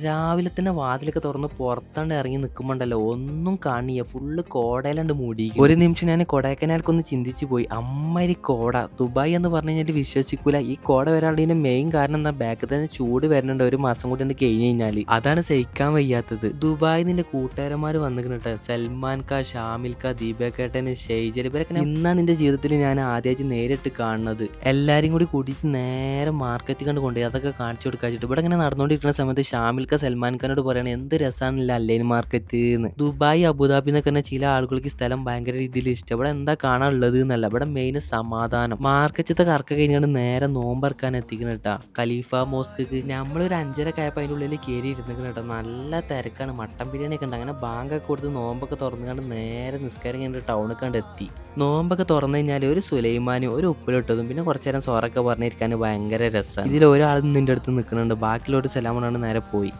രാവിലെ തന്നെ വാതിലൊക്കെ തുറന്ന് പുറത്താണ്ട് ഇറങ്ങി നിൽക്കുമ്പോണ്ടല്ലോ ഒന്നും കാണില്ല, ഫുള്ള് കോടയിലാണ്ട് മൂടി. ഒരു നിമിഷം ഞാൻ കൊടൈക്കനാൽക്കൊന്ന് ചിന്തിച്ചു പോയി. അമ്മാതിരി കോട. ദുബായ് എന്ന് പറഞ്ഞു കഴിഞ്ഞാൽ വിശ്വസിക്കൂല. ഈ കോട വരാനുള്ളതിന്റെ മെയിൻ കാരണം എന്താ, ബാക്കിൽ തന്നെ ചൂട് വരുന്നുണ്ട്. ഒരു മാസം കൂടി ഉണ്ട് കഴിഞ്ഞ് കഴിഞ്ഞാൽ അതാണ് സഹിക്കാൻ വയ്യാത്തത്. ദുബായ് നിന്റെ കൂട്ടുകാരന്മാർ വന്നിട്ട് സൽമാൻ ഖാ, ഷാമിൽ ഖാ, ദീപകേട്ടൻ, ഷെയ്ജൽ, ഇവരൊക്കെ ഇന്നാണ് എന്റെ ജീവിതത്തിൽ ഞാൻ ആദ്യമായിട്ട് നേരിട്ട് കാണുന്നത്. എല്ലാരും കൂടി കൂട്ടിയിട്ട് നേരെ മാർക്കറ്റിൽ കണ്ട് കൊണ്ടുപോയി അതൊക്കെ കാണിച്ചു കൊടുക്കാച്ചിട്ട് ഇവിടെ ഇങ്ങനെ നടന്നുകൊണ്ടിരിക്കുന്ന സമയത്ത് ഷാമിൽ ഖാൻ സൽമാൻ ഖാനോട് പറയണ എന്ത് രസമാണല്ലോ അല്ലൈൻ മാർക്കറ്റ് എന്ന്. ദുബായ് അബുദാബി എന്നൊക്കെ തന്നെ ചില ആളുകൾക്ക് ഈ സ്ഥലം ഭയങ്കര രീതിയിൽ ഇഷ്ടം. ഇവിടെ എന്താ കാണാനുള്ളത് എന്നല്ല, ഇവിടെ മെയിൻ സമാധാനം. മാർക്കറ്റത്തെ കറക്ക കഴിഞ്ഞാണ് നേരെ നോമ്പറക്കാൻ എത്തിക്കണം കേട്ടാ ഖലീഫ മോസ്ക്. നമ്മളൊരു 5:30 ആയപ്പോൾ അതിൻ്റെ ഉള്ളിൽ കയറി ഇരുന്നിക്കണം കേട്ടോ. നല്ല തിരക്കാണ്, മട്ടൻ ബിരിയാണി ഒക്കെ ഉണ്ട്. അങ്ങനെ ബാങ്കൊക്കെ കൊടുത്ത് നോമ്പൊക്കെ തുറന്നുകൊണ്ട് നേരെ നിസ്കാരം കഴിഞ്ഞിട്ട് ടൗണിൽ കണ്ട് എത്തി. നോമ്പൊക്കെ തുറന്നു കഴിഞ്ഞാൽ ഒരു സുലൈമാനും ഒരു ഉപ്പിലിട്ടതും പിന്നെ കുറച്ചു നേരം സോറൊക്കെ പറഞ്ഞിരിക്കാൻ ഭയങ്കര രസമാണ്. ഇതിൽ ഒരാൾ നിന്റെ അടുത്ത് നിൽക്കുന്നുണ്ട്, ബാക്കിയുള്ള ഒരു സലാമനാണ് നേരെ പോയി.